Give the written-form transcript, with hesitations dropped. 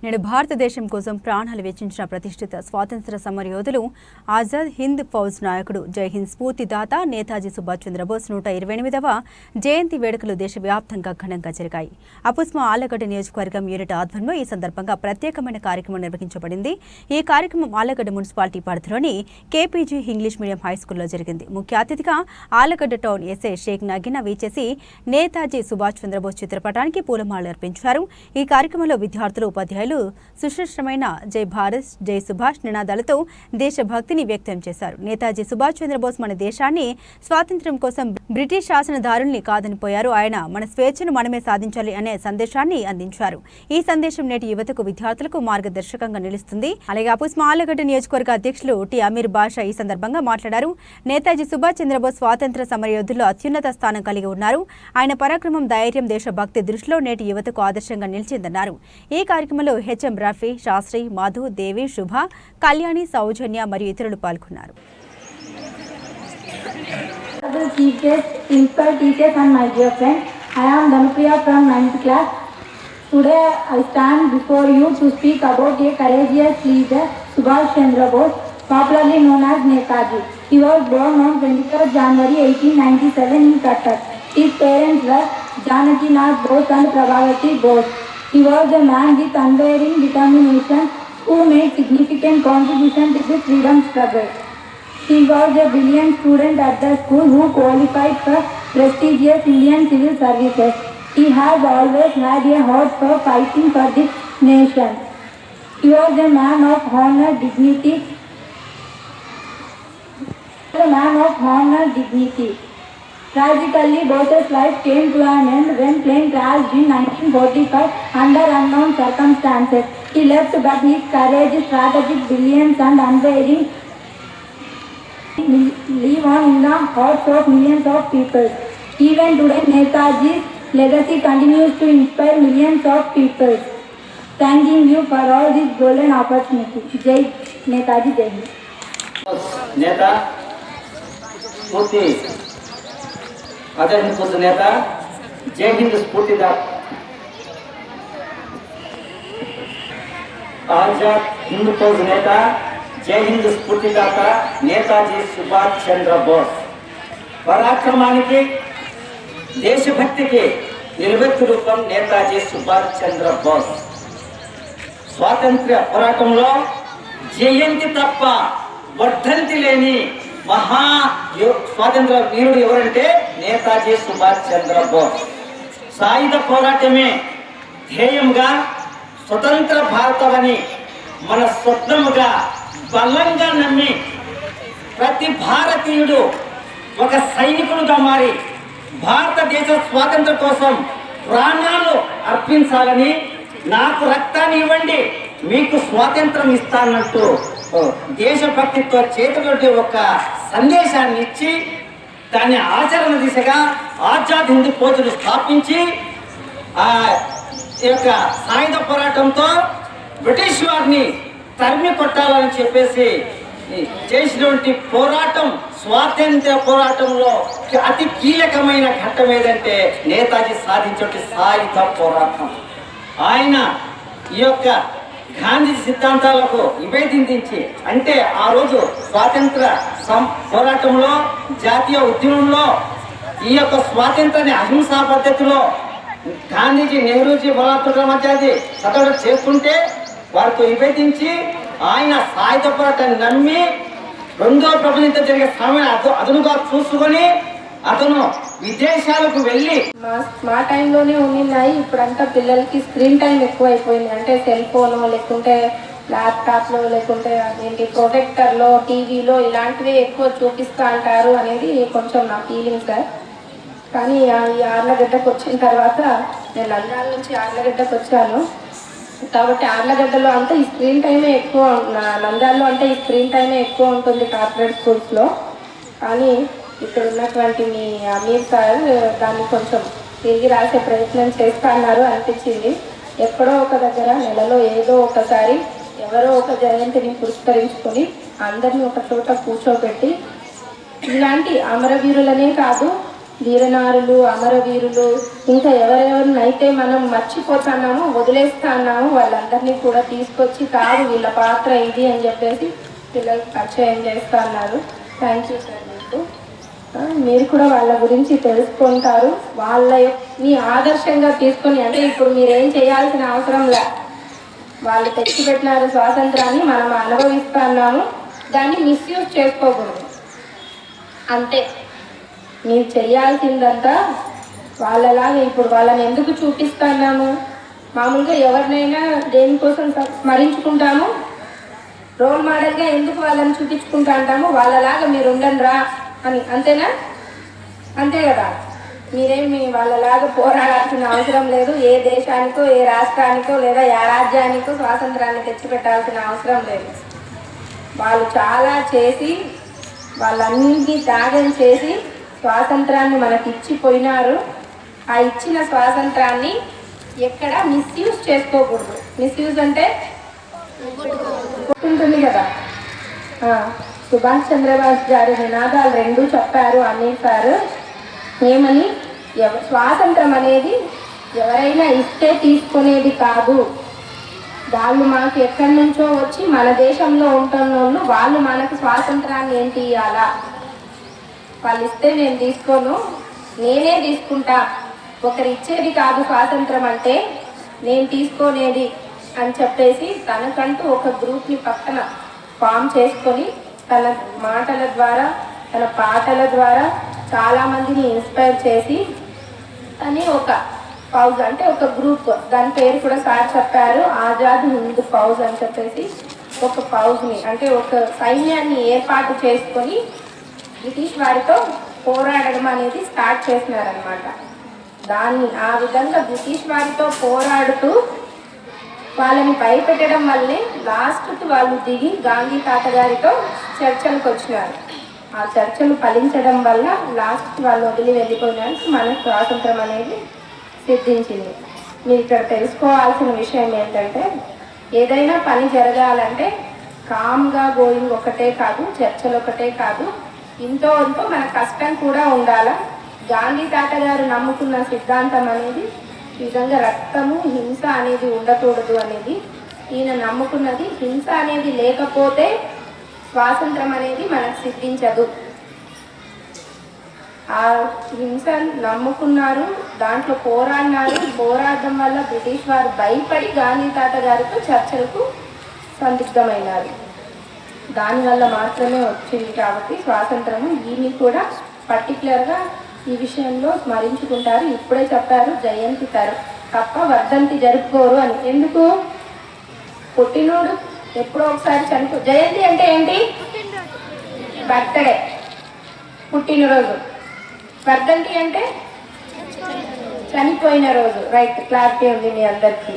నేడు భారతదేశం కోసం ప్రాణాలు వెచ్చించిన ప్రతిష్ఠిత స్వాతంత్ర సమరయోధులు ఆజాద్ హింద్ ఫౌజ్ నాయకుడు జై హింద్ స్ఫూర్తిదాత నేతాజీ సుభాష్ చంద్రబోస్ 128వ జయంతి వేడుకలు దేశవ్యాప్తంగా ఘనంగా జరిగాయి. అపుస్మా ఆలగడ్డ నియోజకవర్గం యూనిట్ ఆధ్వర్యంలో ఈ సందర్భంగా ప్రత్యేకమైన కార్యక్రమం నిర్వహించబడింది. ఈ కార్యక్రమం ఆలగడ్డ మున్సిపాలిటీ పరిధిలోని కేపీజీ ఇంగ్లీష్ మీడియం హైస్కూల్లో జరిగింది. ముఖ్య అతిథిగా ఆలగడ్డ టౌన్ ఎస్ఐ షేక్ నగీనా వీచేసి నేతాజీ సుభాష్ చంద్రబోస్ చిత్రపటానికి పూలమాలలు అర్పించారు. ఈ కార్యక్రమంలో విద్యార్థులు, ఉపాధ్యాయులు సుశ్రేష్టమైన జై భారత్, జై సుభాష్ నినాదాలతో దేశభక్తిని వ్యక్తం చేశారు. నేతాజీ సుభాష్ చంద్రబోస్ మన దేశాన్ని స్వాతంత్ర్యం కోసం బ్రిటిష్ శాసనదారుల్ని కాదనిపోయారు. ఆయన మన స్వేచ్ఛను మనమే సాధించాలి అనే సందేశాన్ని అందించారు. ఈ సందేశం నేటి యువతకు, విద్యార్థులకు మార్గదర్శకంగా నిలుస్తుంది. అలాగే అపుస్మా ఆలగడ్డ నియోజకవర్గ అధ్యక్షులు టి అమీర్ బాషా ఈ సందర్భంగా మాట్లాడారు. నేతాజీ సుభాష్ చంద్రబోస్ స్వాతంత్ర సమరయోధుల్లో అత్యున్నత స్థానం కలిగి ఉన్నారు. ఆయన పరాక్రమం, ధైర్యం, దేశభక్తి దృష్టిలో నేటి యువతకు ఆదర్శంగా నిలిచిందన్నారు. ఈ కార్యక్రమంలో హెచ్ఎం రఫీ, శాస్త్రి, మధు, దేవి, శుభ, కళ్యాణి, సౌజన్య మరియు ఇతరులు పాల్గొన్నారు. I am Dhanupriya from 9th class. Today I stand before you to speak about a courageous leader, Subhash Chandra Bose, popularly known as Netaji. He was born on 23rd January 1897 in Cuttack. His parents were Janaki Nath Bose and Prabhavati Bose. He was a man with unwavering determination who made significant contribution to the freedom struggle. He was a brilliant student at the school who qualified for prestigious Indian civil services. He has always had a heart for fighting for the nation. He was a man of honor, dignity. Tragically, Bose's life came to an end when plane crashed in 1945 under unknown circumstances. He left, but his courage, strategic brilliance and unwavering live on in the hearts of millions of people. Even today, Netaji's legacy continues to inspire millions of people. Thanking you for all this golden opportunity. Jai Netaji, Jai Hind. Neta Murthy Azad Hind फौज नेता, जय हिंद स्फूर्तिदाता आजाद हिंद फौज नेता, जय हिंद स्फूर्तिदाता నేతాజీ సుభాష్ చంద్రబోస్ పరాక్రమానికి, దేశభక్తికి నిలువెత్తు రూపం నేతాజీ సుభాష్ చంద్రబోస్. స్వాతంత్ర్య పోరాటంలో జయంతి తప్ప వర్ధంతి లేని మహా స్వాతంత్ర వీరుడు ఎవరంటే నేతాజీ సుభాష్ చంద్రబోస్. సాయుధ పోరాటమే ధ్యేయంగా స్వతంత్ర భారతమని మన స్వప్నముగా బలంగా నమ్మి ప్రతి భారతీయుడు ఒక సైనికుడుగా మారి భారతదేశ స్వాతంత్రం కోసం ప్రాణాలు అర్పించాలని, నాకు రక్తాన్ని ఇవ్వండి మీకు స్వాతంత్రం ఇస్తానంటూ దేశభక్తితో చేతులతో ఒక సందేశాన్ని ఇచ్చి దాన్ని ఆచరణ దిశగా ఆజాద్ హింద్ ఫౌజ్ను స్థాపించి ఆ యొక్క సాయుధ పోరాటంతో బ్రిటిష్ వారిని తరిమి కొట్టాలని చెప్పేసి చేసినటువంటి పోరాటం, స్వాతంత్ర్య పోరాటంలో అతి కీలకమైన ఘట్టం ఏదంటే నేతాజీ సాధించే సాయుధ పోరాటం. ఆయన ఈ యొక్క గాంధీ సిద్ధాంతాలకు నివేదించి, అంటే ఆ రోజు స్వాతంత్ర పోరాటంలో, జాతీయ ఉద్యమంలో ఈ యొక్క స్వాతంత్రాన్ని అహింసా పద్ధతిలో గాంధీజీ, నెహ్రూజీ, బలాత్మక మధ్యాది చదవడం చేస్తుంటే వారితో నివేదించి ఆయన సాయుధ పోరాటాన్ని నమ్మి రెండో ప్రపంచంతో జరిగే సమయాన్ని అదనుగా చూసుకొని అతను విదేశాలకు వెళ్ళి మా టైంలోనే ఉన్నాయి. ఇప్పుడంతా పిల్లలకి స్క్రీన్ టైం ఎక్కువ అయిపోయింది. అంటే సెల్ ఫోన్, లేకుంటే ల్యాప్టాప్లో, లేకుంటే అదేంటి ప్రొజెక్టర్లో, టీవీలో ఇలాంటివి ఎక్కువ చూపిస్తూ అంటారు అనేది కొంచెం నా ఫీలింగ్ సార్. కానీ ఈ ఆర్లగడ్డకు వచ్చిన తర్వాత, నేను నంద్యాల నుంచి ఆర్లగడ్డకు వచ్చాను కాబట్టి ఆర్లగడ్డలో అంటే ఈ స్క్రీన్ టైమే ఎక్కువ, నంద్యాలలో అంటే ఈ స్క్రీన్ టైమే ఎక్కువ ఉంటుంది కార్పొరేట్ స్కూల్స్లో. కానీ ఇక్కడ ఉన్నటువంటి మీ అమీర్ సార్ దాన్ని కొంచెం తిరిగి రాసే ప్రయత్నం చేస్తా అన్నారు అనిపించింది. ఎక్కడో ఒక దగ్గర నెలలో ఏదో ఒకసారి ఎవరో ఒక జయంతిని పురస్కరించుకొని అందరినీ ఒక చోట కూర్చోబెట్టి ఇలాంటి అమరవీరులనే కాదు, వీరనారులు, అమరవీరులు, ఇంకా ఎవరెవరినైతే మనం మర్చిపోతున్నామో, వదిలేస్తున్నామో వాళ్ళందరినీ కూడా తీసుకొచ్చి కాదు వీళ్ళ పాత్ర ఇది అని చెప్పేసి పిల్లలకు పరిచయం చేస్తూ అన్నారు. Thank you sir. మీకు మీరు కూడా వాళ్ళ గురించి తెలుసుకుంటారు. మీ ఆదర్శంగా తీసుకొని, అంటే ఇప్పుడు మీరేం చేయాల్సిన అవసరం లే, వాళ్ళు తెచ్చిపెట్టినారు స్వాతంత్రాన్ని, మనం అనుభవిస్తున్నాము, దాన్ని మిస్యూజ్ చేసుకోకూడదు అంతే. మీరు చేయాల్సిందంతా వాళ్ళలాగా ఇప్పుడు వాళ్ళని ఎందుకు చూపిస్తున్నాము, మామూలుగా ఎవరినైనా దేనికోసం స్మరించుకుంటాము, రోల్ మోడల్గా ఎందుకు వాళ్ళని చూపించుకుంటా అంటాము, వాళ్ళలాగా మీరు ఉండండి రా అని, అంతేనా? అంతే కదా. మీరేమి వాళ్ళలాగా పోరాడాల్సిన అవసరం లేదు. ఏ దేశానికో, ఏ రాష్ట్రానికో, లేదా ఏ రాజ్యానికో స్వాతంత్రాన్ని తెచ్చిపెట్టాల్సిన అవసరం లేదు. వాళ్ళు చాలా చేసి, వాళ్ళన్నింటినీ త్యాగం చేసి స్వాతంత్రాన్ని మనకి ఇచ్చిపోయినారు. ఆ ఇచ్చిన స్వాతంత్రాన్ని ఎక్కడ మిస్యూజ్ చేసుకోకూడదు. మిస్యూజ్ అంటే ఉంటుంది కదా. సుభాష్ చంద్రబోస్ గారి నినాదాలు రెండు చెప్పారు అనిల్ సార్. ఏమని? స్వాతంత్రం అనేది ఎవరైనా ఇస్తే తీసుకునేది కాదు, వాళ్ళు మాకు ఎక్కడి నుంచో వచ్చి మన దేశంలో ఉంటున్న వాళ్ళు మనకు స్వాతంత్రాన్ని ఏంటి ఇవ్వాలా, వాళ్ళు ఇస్తే నేను తీసుకోను, నేనే తీసుకుంటా, ఒకరు ఇచ్చేది కాదు స్వాతంత్రం అంటే, నేను తీసుకునేది అని చెప్పేసి తనకంటూ ఒక గ్రూప్ని పక్కన ఫామ్ చేసుకొని తన మాటల ద్వారా, తన పాటల ద్వారా చాలామందిని ఇన్స్పైర్ చేసి అని ఒక ఫౌజ్, అంటే ఒక గ్రూప్, దాని పేరు కూడా సార్ చెప్పారు, ఆజాద్ హింద్ ఫౌజ్ అని చెప్పేసి ఒక ఫౌజ్ని, అంటే ఒక సైన్యాన్ని ఏర్పాటు చేసుకొని బ్రిటిష్ వారితో పోరాడడం అనేది స్టార్ట్ చేసినారనమాట. దాన్ని ఆ విధంగా బ్రిటిష్ వారితో పోరాడుతూ వాళ్ళని భయపెట్టడం వల్లే లాస్ట్కి వాళ్ళు దిగి గాంధీ తాత గారితో చర్చలకు వచ్చినారు. ఆ చర్చలు ఫలించడం వల్ల లాస్ట్కి వాళ్ళు వదిలి వెళ్ళిపోయినానికి మనకు స్వాతంత్రం అనేది సిద్ధించింది. మీరు ఇక్కడ తెలుసుకోవాల్సిన విషయం ఏంటంటే, ఏదైనా పని జరగాలంటే కామ్గా గోయింగ్ ఒకటే కాదు, చర్చలు ఒకటే కాదు, ఇంతో ఎంతో మన కష్టం కూడా ఉండాలా. గాంధీ తాత గారు నమ్ముకున్న సిద్ధాంతం అనేది ఈ విధంగా రక్తము, హింస అనేది ఉండకూడదు అనేది ఈయన నమ్ముకున్నది. హింస అనేది లేకపోతే స్వాతంత్రం అనేది మనకు సిద్ధించదు. ఆ హింస నమ్ముకున్నారు, దాంట్లో పోరాడినారు. పోరాడడం వల్ల బ్రిటిష్ వారు భయపడి గాంధీ తాత గారితో చర్చలకు సందిగ్ధమైనారు. దానివల్ల మాత్రమే వచ్చింది కాబట్టి స్వాతంత్రము. ఈయన కూడా పర్టికులర్గా ఈ విషయంలో స్మరించుకుంటారు. ఇప్పుడే చెప్పారు జయంతి తప్ప వర్ధంతి జరుపుకోరు అని. ఎందుకు? పుట్టినోడు ఎప్పుడో ఒకసారి జయంతి అంటే ఏంటి? బర్త్డే, పుట్టినరోజు. వర్ధంతి అంటే చనిపోయిన రోజు. రైట్, క్లారిటీ ఉంది మీ అందరికీ.